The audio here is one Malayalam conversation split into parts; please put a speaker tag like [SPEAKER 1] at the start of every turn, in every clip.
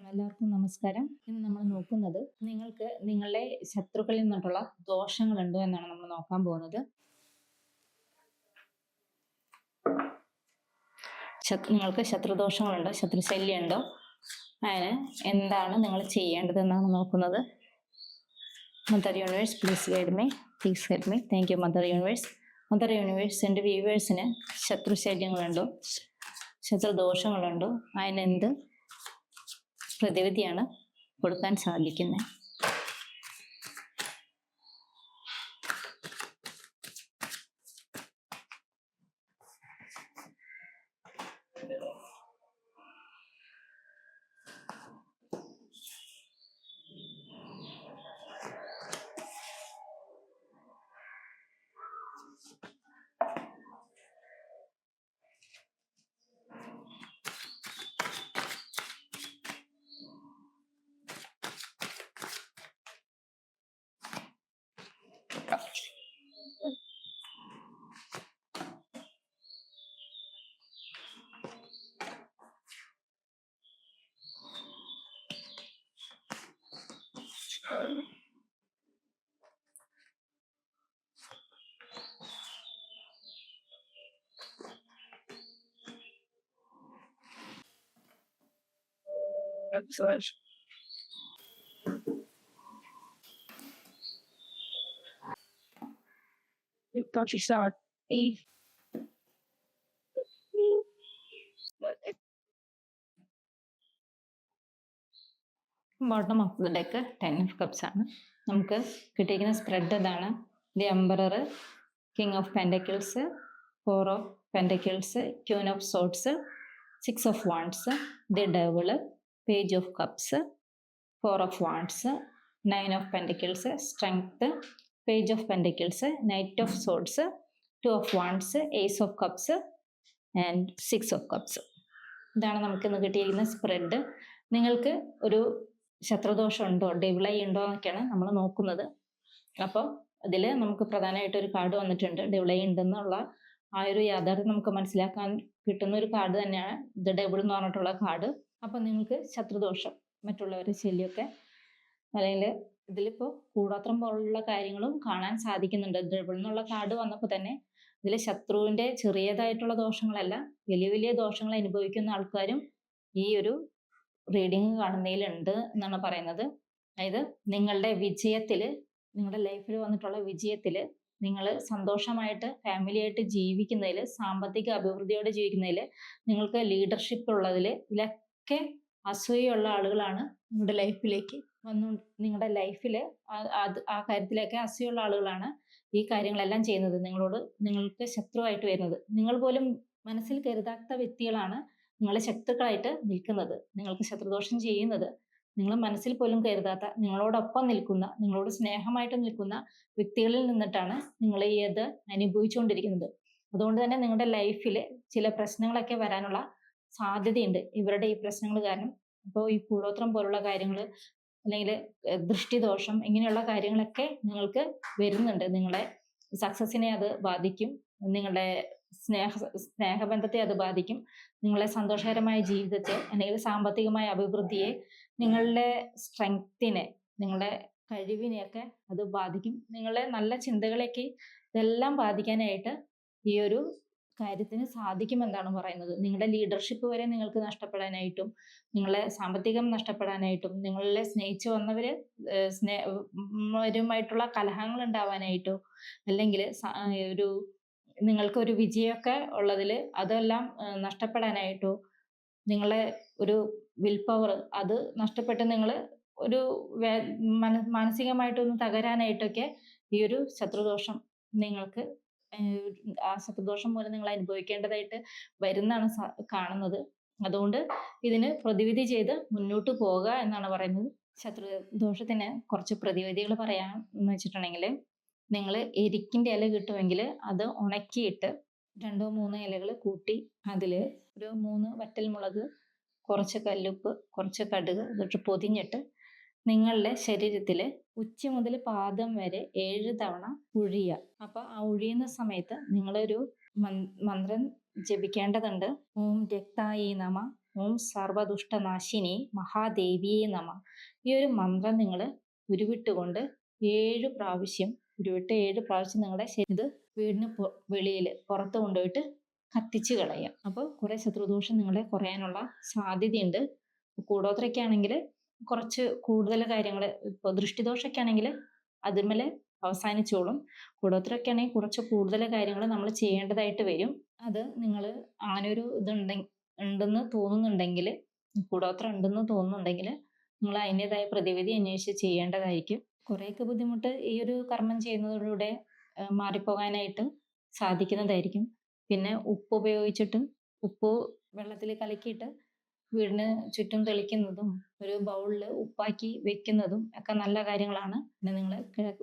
[SPEAKER 1] എല്ലാവർക്കും നമസ്കാരം. ഇന്ന് നമ്മൾ നോക്കുന്നത് നിങ്ങൾക്ക് നിങ്ങളുടെ ശത്രുക്കളിൽ നിന്നുള്ള ദോഷങ്ങളുണ്ടോ എന്നാണ് നമ്മൾ നോക്കാൻ പോകുന്നത്. നിങ്ങൾക്ക് ശത്രുദോഷങ്ങളുണ്ടോ, ശത്രുശല്യമുണ്ടോ, അതിന് എന്താണ് നിങ്ങൾ ചെയ്യേണ്ടതെന്നാണ് നോക്കുന്നത്. Mother universe please guide me, please help me. Thank you mother universe. Mother universe, എൻ്റെ വ്യൂവേഴ്സിന് ശത്രുശല്യങ്ങളുണ്ടോ, ശത്രുദോഷങ്ങളുണ്ടോ, അതിനെന്ത് പ്രതിവിധിയാണ് കൊടുക്കാൻ സാധിക്കുന്നത്?
[SPEAKER 2] Excellent. Countryside.
[SPEAKER 1] Bottom of the deck 10 of cups ആണ്. നമുക്ക് കിട്ടിയിരിക്കുന്ന സ്പ്രെഡ് ഇതാണ്. The emperor, king of pentacles, 4 of pentacles, queen of swords, 6 of wands, the devil, page of cups, 4 of wands, 9 of pentacles, strength, page of pentacles, knight of swords, 2 of wands, ace of cups and 6 of cups. ഇതാണ് നമുക്കിന്ന് കിട്ടിയിരിക്കുന്ന സ്പ്രെഡ്. നിങ്ങൾക്ക് ഒരു ശത്രുദോഷം ഉണ്ടോ, ഡെവിളൈ ഉണ്ടോ എന്നൊക്കെയാണ് നമ്മൾ നോക്കുന്നത്. അപ്പോൾ അതിൽ നമുക്ക് പ്രധാനമായിട്ടൊരു കാർഡ് വന്നിട്ടുണ്ട്. ഡെവിളൈ ഉണ്ടെന്നുള്ള ആ ഒരു യാഥാർത്ഥ്യം നമുക്ക് മനസ്സിലാക്കാൻ കിട്ടുന്ന ഒരു കാർഡ് തന്നെയാണ് ദ ഡെവിൾ എന്ന് പറഞ്ഞിട്ടുള്ള കാർഡ്. അപ്പോൾ നിങ്ങൾക്ക് ശത്രുദോഷം, മറ്റുള്ളവരുടെ ശല്യമൊക്കെ, അല്ലെങ്കിൽ ഇതിലിപ്പോൾ കൂടോത്രം പോലുള്ള കാര്യങ്ങളും കാണാൻ സാധിക്കുന്നുണ്ട്. ഡെവിൾ എന്നുള്ള കാർഡ് വന്നപ്പോൾ തന്നെ ഇതിൽ ശത്രുവിൻ്റെ ചെറിയതായിട്ടുള്ള ദോഷങ്ങളല്ല, വലിയ വലിയ ദോഷങ്ങൾ അനുഭവിക്കുന്ന ആൾക്കാരും ഈ ഒരു റീഡിങ് കാണുന്നതിലുണ്ട് എന്നാണ് പറയുന്നത്. അതായത് നിങ്ങളുടെ വിജയത്തിൽ, നിങ്ങളുടെ ലൈഫിൽ വന്നിട്ടുള്ള വിജയത്തിൽ, നിങ്ങൾ സന്തോഷമായിട്ട് ഫാമിലിയായിട്ട് ജീവിക്കുന്നതിൽ, സാമ്പത്തിക അഭിവൃദ്ധിയോടെ ജീവിക്കുന്നതിൽ, നിങ്ങൾക്ക് ലീഡർഷിപ്പ് ഉള്ളതിൽ, ഇതിലൊക്കെ അസൂയുള്ള ആളുകളാണ് നിങ്ങളുടെ ലൈഫിലേക്ക് നിങ്ങളുടെ ലൈഫിൽ ആ കാര്യത്തിലൊക്കെ അസൂയുള്ള ആളുകളാണ് ഈ കാര്യങ്ങളെല്ലാം ചെയ്യുന്നത്. നിങ്ങൾക്ക് ശത്രുവായിട്ട് വരുന്നത്. നിങ്ങൾ പോലും മനസ്സിൽ കരുതാത്ത വ്യക്തികളാണ് നിങ്ങളെ ശത്രുക്കളായിട്ട് നിൽക്കുന്നത്. നിങ്ങൾക്ക് ശത്രുദോഷം ചെയ്യുന്നത് നിങ്ങൾ മനസ്സിൽ പോലും കരുതാത്ത, നിങ്ങളോടൊപ്പം നിൽക്കുന്ന, നിങ്ങളോട് സ്നേഹമായിട്ട് നിൽക്കുന്ന വ്യക്തികളിൽ നിന്നിട്ടാണ് നിങ്ങൾ ഇത് അനുഭവിച്ചുകൊണ്ടിരിക്കുന്നത്. അതുകൊണ്ട് തന്നെ നിങ്ങളുടെ ലൈഫിൽ ചില പ്രശ്നങ്ങളൊക്കെ വരാനുള്ള സാധ്യതയുണ്ട് ഇവരുടെ ഈ പ്രശ്നങ്ങൾ കാരണം. അപ്പോൾ ഈ കൂടോത്രം പോലുള്ള കാര്യങ്ങൾ, അല്ലെങ്കിൽ ദൃഷ്ടിദോഷം, ഇങ്ങനെയുള്ള കാര്യങ്ങളൊക്കെ നിങ്ങൾക്ക് വരുന്നുണ്ട്. നിങ്ങളെ സക്സസിനെ അത് ബാധിക്കും, നിങ്ങളുടെ സ്നേഹബന്ധത്തെ അത് ബാധിക്കും, നിങ്ങളെ സന്തോഷകരമായ ജീവിതത്തെ, അല്ലെങ്കിൽ സാമ്പത്തികമായ അഭിവൃദ്ധിയെ, നിങ്ങളുടെ സ്ട്രെങ്ത്തിനെ, നിങ്ങളുടെ കഴിവിനെയൊക്കെ അത് ബാധിക്കും. നിങ്ങളെ നല്ല ചിന്തകളൊക്കെ ഇതെല്ലാം ബാധിക്കാനായിട്ട് ഈ ഒരു കാര്യത്തിന് സാധിക്കുമെന്നാണ് പറയുന്നത്. നിങ്ങളുടെ ലീഡർഷിപ്പ് വരെ നിങ്ങൾക്ക് നഷ്ടപ്പെടാനായിട്ടും, നിങ്ങളെ സാമ്പത്തികം നഷ്ടപ്പെടാനായിട്ടും, നിങ്ങളെ സ്നേഹിച്ചു വന്നവര് സ്നേഹരുമായിട്ടുള്ള കലഹങ്ങൾ ഉണ്ടാവാനായിട്ടോ, അല്ലെങ്കിൽ നിങ്ങൾക്കൊരു വിജയമൊക്കെ ഉള്ളതിൽ അതെല്ലാം നഷ്ടപ്പെടാനായിട്ടോ, നിങ്ങളെ ഒരു വിൽ പവർ അത് നഷ്ടപ്പെട്ട് നിങ്ങൾ ഒരു മാനസികമായിട്ടൊന്ന് തകരാനായിട്ടൊക്കെ ഈ ഒരു ശത്രുദോഷം നിങ്ങൾക്ക്, ആ ശത്രുദോഷം മൂലം നിങ്ങൾ അനുഭവിക്കേണ്ടതായിട്ട് വരുന്നതാണ് കാണുന്നത്. അതുകൊണ്ട് ഇതിന് പ്രതിവിധി ചെയ്ത് മുന്നോട്ട് പോകുക എന്നാണ് പറയുന്നത്. ശത്രുദോഷത്തിന് കുറച്ച് പ്രതിവിധികൾ പറയാമെന്ന് വെച്ചിട്ടുണ്ടെങ്കിൽ, നിങ്ങൾ എരിക്കിൻ്റെ ഇല കിട്ടുമെങ്കിൽ അത് ഉണക്കിയിട്ട് 2-3 ഇലകൾ കൂട്ടി അതിൽ ഒരു 3 വറ്റൽമുളക്, കുറച്ച് കല്ലുപ്പ്, കുറച്ച് കടുക് ഇതൊക്കെ പൊതിഞ്ഞിട്ട് നിങ്ങളുടെ ശരീരത്തിൽ ഉച്ച മുതൽ പാദം വരെ 7 തവണ ഉഴിയുക. അപ്പോൾ ആ ഉഴിയുന്ന സമയത്ത് നിങ്ങളൊരു മന്ത്രം ജപിക്കേണ്ടതുണ്ട്. ഓം രക്തായി നമ, ഓം സർവദുഷ്ടനാശിനി മഹാദേവിയെ നമ. ഈ ഒരു മന്ത്രം നിങ്ങൾ ഉരുവിട്ടുകൊണ്ട് 7 പ്രാവശ്യം നിങ്ങളുടെ ഇത് വീടിന് വെളിയിൽ പുറത്ത് കൊണ്ടുപോയിട്ട് കത്തിച്ച് കളയുക. അപ്പോൾ കുറേ ശത്രുദോഷം നിങ്ങളെ കുറയാനുള്ള സാധ്യതയുണ്ട്. കൂടോത്രയ്ക്ക് ആണെങ്കിൽ കുറച്ച് കൂടുതൽ കാര്യങ്ങൾ, ഇപ്പോൾ ദൃഷ്ടിദോഷമൊക്കെ ആണെങ്കിൽ അതിന്മേൽ അവസാനിച്ചോളും. കൂടോത്രമൊക്കെ ആണെങ്കിൽ കുറച്ച് കൂടുതൽ കാര്യങ്ങൾ നമ്മൾ ചെയ്യേണ്ടതായിട്ട് വരും. അത് നിങ്ങൾ അങ്ങനെ ഒരു ഉണ്ടെന്ന് തോന്നുന്നുണ്ടെങ്കിൽ, കൂടോത്രം ഉണ്ടെന്ന് തോന്നുന്നുണ്ടെങ്കിൽ നിങ്ങൾ അതിൻ്റെതായ പ്രതിവിധി അന്വേഷിച്ച് ചെയ്യേണ്ടതായിരിക്കും. കുറേയൊക്കെ ബുദ്ധിമുട്ട് ഈ ഒരു കർമ്മം ചെയ്യുന്നതിലൂടെ മാറിപ്പോകാനായിട്ട് സാധിക്കുന്നതായിരിക്കും. പിന്നെ ഉപ്പ് വെള്ളത്തിൽ കലക്കിയിട്ട് വീടിന് ചുറ്റും തെളിക്കുന്നതും ഒരു ബൗളിൽ ഉപ്പാക്കി വെക്കുന്നതും ഒക്കെ നല്ല കാര്യങ്ങളാണ്. പിന്നെ നിങ്ങൾ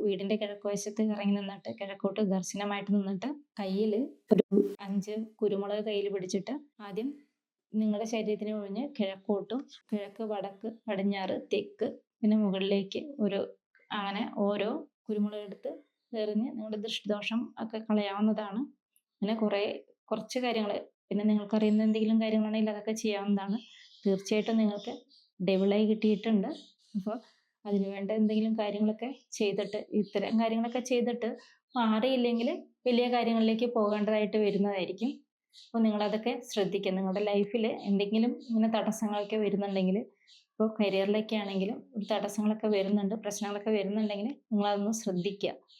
[SPEAKER 1] വീടിൻ്റെ കിഴക്ക് വശത്ത് ഇറങ്ങി നിന്നിട്ട് കിഴക്കോട്ട് ദർശനമായിട്ട് നിന്നിട്ട് കയ്യിൽ ഒരു 5 കുരുമുളക് കയ്യിൽ പിടിച്ചിട്ട് ആദ്യം നിങ്ങളുടെ ശരീരത്തിന് ഒഴിഞ്ഞ് കിഴക്കോട്ടും, കിഴക്ക്, വടക്ക്, പടിഞ്ഞാറ്, തെക്ക്, പിന്നെ മുകളിലേക്ക് അങ്ങനെ ഓരോ കുരുമുളക് എടുത്ത് എറിഞ്ഞ് നിങ്ങളുടെ ദൃഷ്ടിദോഷം ഒക്കെ കളയാവുന്നതാണ്. അങ്ങനെ കുറച്ച് കാര്യങ്ങൾ, പിന്നെ നിങ്ങൾക്കറിയുന്ന എന്തെങ്കിലും കാര്യങ്ങളാണെങ്കിൽ അതൊക്കെ ചെയ്യാവുന്നതാണ്. തീർച്ചയായിട്ടും നിങ്ങൾക്ക് ഡെവിളായി കിട്ടിയിട്ടുണ്ട്. അപ്പോൾ അതിനുവേണ്ട എന്തെങ്കിലും കാര്യങ്ങളൊക്കെ ചെയ്തിട്ട്, ഇത്തരം കാര്യങ്ങളൊക്കെ ചെയ്തിട്ട് മാറിയില്ലെങ്കിൽ വലിയ കാര്യങ്ങളിലേക്ക് പോകേണ്ടതായിട്ട് വരുന്നതായിരിക്കും. അപ്പോൾ നിങ്ങളതൊക്കെ ശ്രദ്ധിക്കുക. നിങ്ങളുടെ ലൈഫിൽ എന്തെങ്കിലും ഇങ്ങനെ തടസ്സങ്ങളൊക്കെ വരുന്നുണ്ടെങ്കിൽ, ഇപ്പോൾ കരിയറിലൊക്കെ ആണെങ്കിലും ഒരു തടസ്സങ്ങളൊക്കെ വരുന്നുണ്ട്, പ്രശ്നങ്ങളൊക്കെ വരുന്നുണ്ടെങ്കിൽ നിങ്ങളതൊന്ന് ശ്രദ്ധിക്കുക.